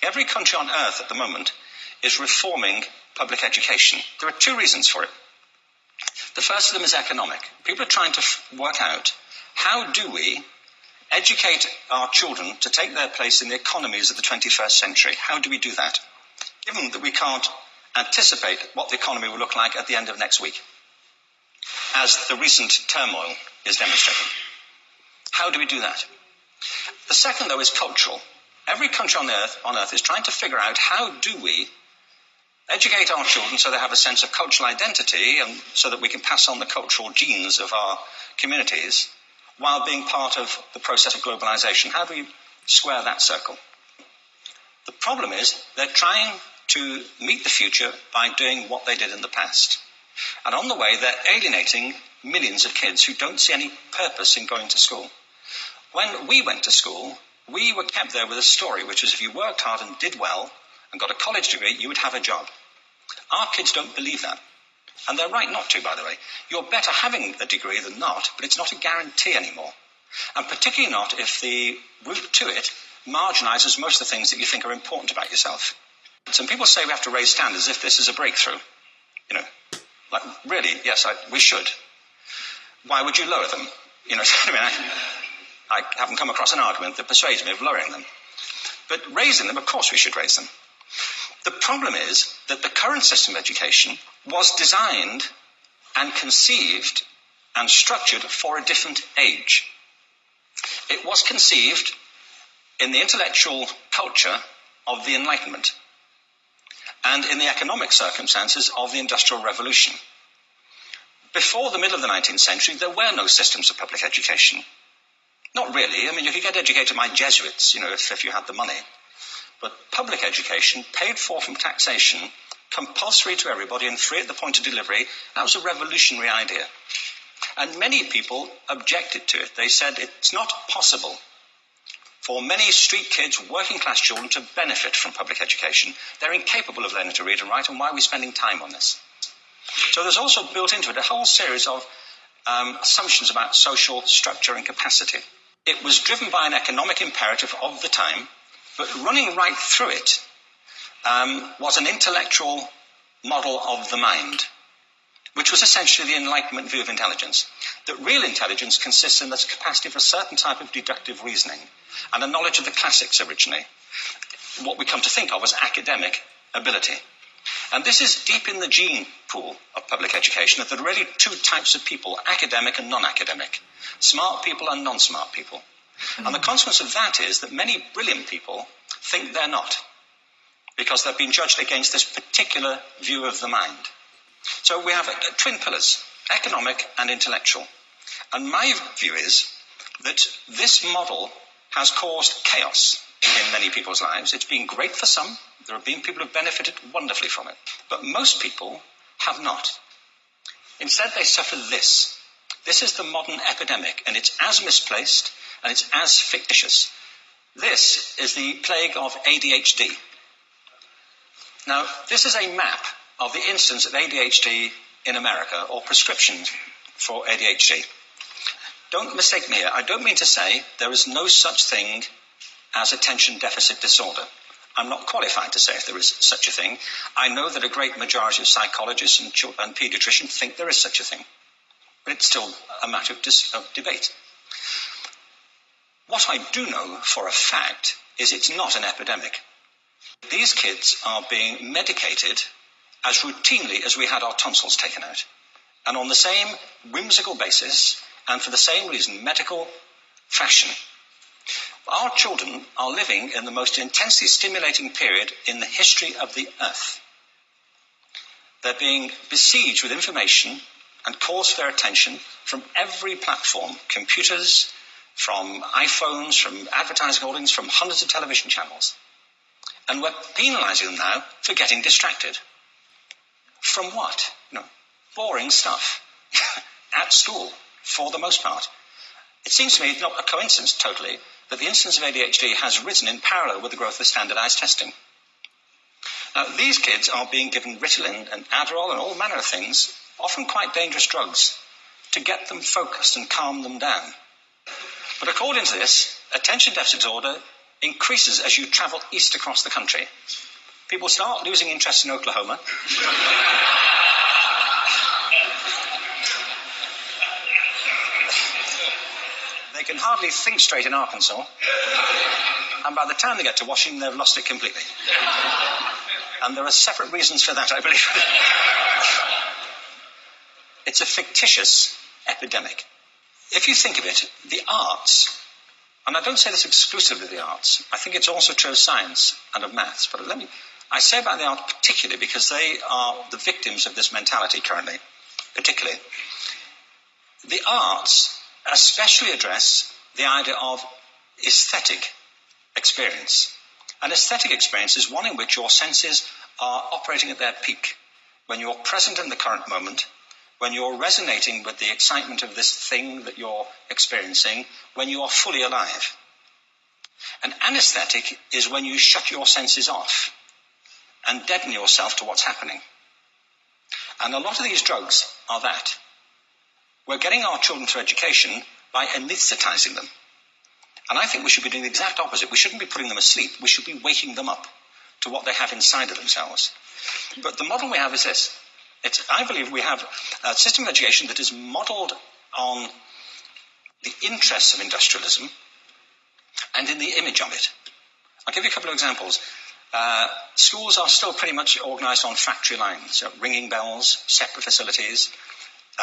Every country on earth at the moment is reforming public education. There are two reasons for it. The first of them is economic. People are trying to work out, how do we educate our children to take their place in the economies of the 21st century? How do we do that? Given that we can't anticipate what the economy will look like at the end of next week, as the recent turmoil is demonstrating. How do we do that? The second, though, is cultural. Every country on earth is trying to figure out, how do we educate our children so they have a sense of cultural identity and so that we can pass on the cultural genes of our communities while being part of the process of globalization. How do we square that circle? The problem is they're trying to meet the future by doing what they did in the past. And on the way, they're alienating millions of kids who don't see any purpose in going to school. When we went to school, we were kept there with a story, which was if you worked hard and did well and got a college degree, you would have a job. Our kids don't believe that. And they're right not to, by the way. You're better having a degree than not, but it's not a guarantee anymore. And particularly not if the route to it marginalizes most of the things that you think are important about yourself. Some people say we have to raise standards if this is a breakthrough. You know, like, really, yes, we should. Why would you lower them? You know, I haven't come across an argument that persuades me of lowering them. But raising them, of course we should raise them. The problem is that the current system of education was designed and conceived and structured for a different age. It was conceived in the intellectual culture of the Enlightenment and in the economic circumstances of the Industrial Revolution. Before the middle of the 19th century, there were no systems of public education. Not really. I mean, you could get educated by Jesuits, you know, if you had the money. But public education, paid for from taxation, compulsory to everybody and free at the point of delivery, that was a revolutionary idea. And many people objected to it. They said it's not possible for many street kids, working class children, to benefit from public education. They're incapable of learning to read and write, and why are we spending time on this? So there's also built into it a whole series of assumptions about social structure and capacity. It was driven by an economic imperative of the time, but running right through it was an intellectual model of the mind, which was essentially the Enlightenment view of intelligence. That real intelligence consists in the capacity for a certain type of deductive reasoning and a knowledge of the classics originally, what we come to think of as academic ability. And this is deep in the gene pool of public education, that there are really two types of people, academic and non-academic, smart people and non-smart people. Mm-hmm. And the consequence of that is that many brilliant people think they're not, because they've been judged against this particular view of the mind. So we have twin pillars, economic and intellectual. And my view is that this model has caused chaos in many people's lives. It's been great for some. There have been people who have benefited wonderfully from it. But most people have not. Instead, they suffer this. This is the modern epidemic, and it's as misplaced and it's as fictitious. This is the plague of ADHD. Now, this is a map of the incidence of ADHD in America, or prescriptions for ADHD. Don't mistake me here. I don't mean to say there is no such thing as attention deficit disorder. I'm not qualified to say if there is such a thing. I know that a great majority of psychologists and paediatricians think there is such a thing. But it's still a matter of debate. What I do know for a fact is it's not an epidemic. These kids are being medicated as routinely as we had our tonsils taken out. And on the same whimsical basis, and for the same reason, medical fashion. Our children are living in the most intensely stimulating period in the history of the earth. They're being besieged with information and calls for their attention from every platform, computers, from iPhones, from advertising holdings, from hundreds of television channels. And we're penalizing them now for getting distracted. From what? Boring stuff at school, for the most part. It seems to me not a coincidence totally that the incidence of ADHD has risen in parallel with the growth of standardized testing. Now, these kids are being given Ritalin and Adderall and all manner of things, often quite dangerous drugs, to get them focused and calm them down. But according to this, attention deficit disorder increases as you travel east across the country. People start losing interest in Oklahoma. They can hardly think straight in Arkansas. And by the time they get to Washington, they've lost it completely. And there are separate reasons for that, I believe. It's a fictitious epidemic. If you think of it, the arts, and I don't say this exclusively of the arts, I think it's also true of science and of maths, but I say about the arts particularly because they are the victims of this mentality currently, particularly. The arts especially address the idea of aesthetic experience. An aesthetic experience is one in which your senses are operating at their peak, when you're present in the current moment, when you're resonating with the excitement of this thing that you're experiencing, when you are fully alive. An anesthetic is when you shut your senses off and deaden yourself to what's happening. And a lot of these drugs are that. We're getting our children through education by anesthetizing them. And I think we should be doing the exact opposite. We shouldn't be putting them asleep. We should be waking them up to what they have inside of themselves. But the model we have is this. I believe we have a system of education that is modelled on the interests of industrialism and in the image of it. I'll give you a couple of examples. Schools are still pretty much organised on factory lines, so ringing bells, separate facilities,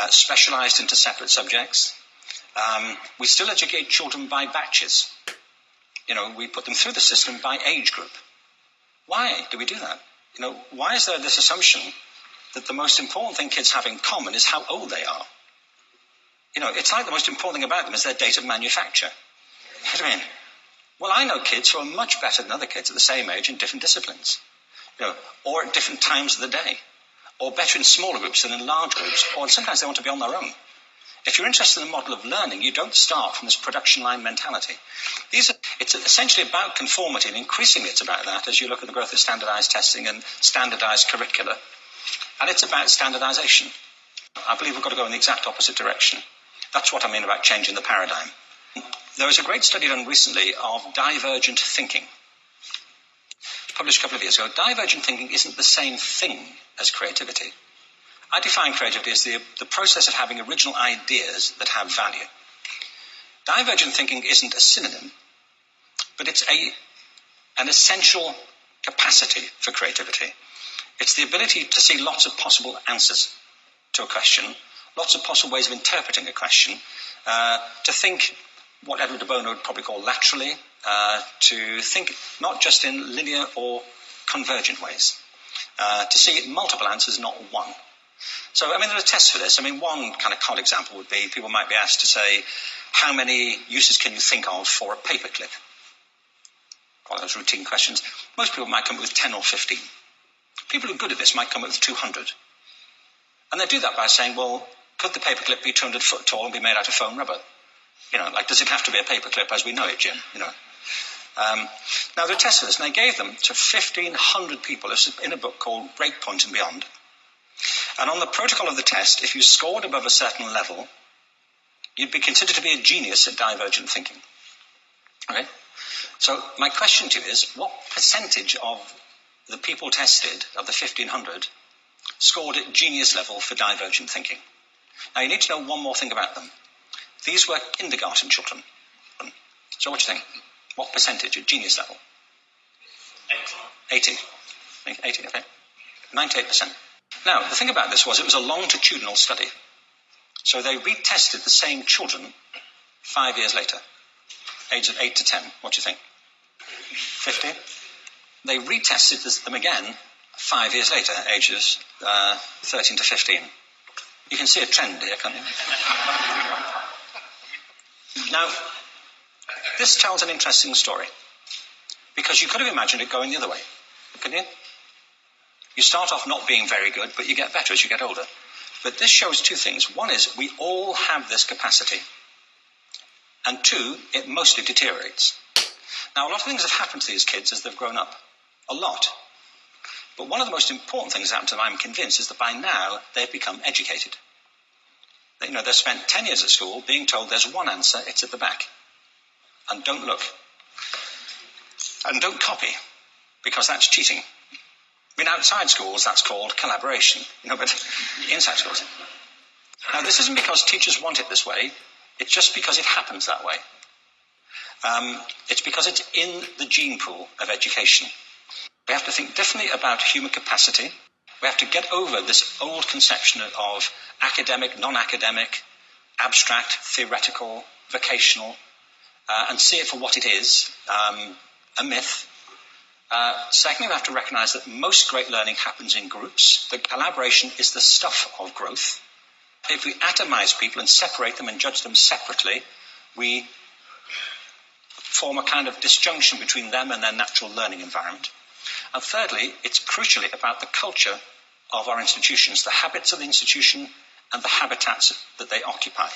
specialised into separate subjects. We still educate children by batches. We put them through the system by age group. Why do we do that? Why is there this assumption that the most important thing kids have in common is how old they are? It's like the most important thing about them is their date of manufacture. You know what I mean? Well, I know kids who are much better than other kids at the same age in different disciplines, or at different times of the day, or better in smaller groups than in large groups, or sometimes they want to be on their own. If you're interested in the model of learning, you don't start from this production line mentality. It's essentially about conformity, and increasingly it's about that as you look at the growth of standardized testing and standardized curricula. And it's about standardization. I believe we've got to go in the exact opposite direction. That's what I mean about changing the paradigm. There was a great study done recently of divergent thinking. Published a couple of years ago. Divergent thinking isn't the same thing as creativity. I define creativity as the process of having original ideas that have value. Divergent thinking isn't a synonym, but it's an essential capacity for creativity. It's the ability to see lots of possible answers to a question, lots of possible ways of interpreting a question, to think what Edward de Bono would probably call laterally, to think not just in linear or convergent ways, to see multiple answers, not one. So, there are tests for this. One kind of common example would be people might be asked to say, how many uses can you think of for a paperclip? One of those routine questions. Most people might come up with 10 or 15. People who are good at this might come up with 200. And they do that by saying, well, could the paperclip be 200 foot tall and be made out of foam rubber? Does it have to be a paperclip as we know it, Jim? Now, there are tests for this, and they gave them to 1,500 people. This is in a book called Breakpoint and Beyond. And on the protocol of the test, if you scored above a certain level, you'd be considered to be a genius at divergent thinking. Okay? So my question to you is, what percentage of the people tested, of the 1,500, scored at genius level for divergent thinking? Now, you need to know one more thing about them. These were kindergarten children. So what do you think? What percentage at genius level? 80. 80, okay. 98%. Now, the thing about this was it was a longitudinal study. So they retested the same children 5 years later, ages of 8 to 10. What do you think? 50? They retested them again 5 years later, ages 13 to 15. You can see a trend here, can't you? Now, this tells an interesting story, because you could have imagined it going the other way, couldn't you? You start off not being very good, but you get better as you get older. But this shows two things. One is we all have this capacity, and two, it mostly deteriorates. Now, a lot of things have happened to these kids as they've grown up. A lot. But one of the most important things that happened to them, I'm convinced, is that by now they've become educated. They've spent 10 years at school being told there's one answer, it's at the back. And don't look. And don't copy, because that's cheating. I mean, outside schools, that's called collaboration, but inside schools. Now, this isn't because teachers want it this way, it's just because it happens that way. It's because it's in the gene pool of education. We have to think differently about human capacity. We have to get over this old conception of academic, non-academic, abstract, theoretical, vocational, and see it for what it is, a myth. Secondly, we have to recognise that most great learning happens in groups. That collaboration is the stuff of growth. If we atomise people and separate them and judge them separately, we form a kind of disjunction between them and their natural learning environment. And thirdly, it's crucially about the culture of our institutions, the habits of the institution and the habitats that they occupy.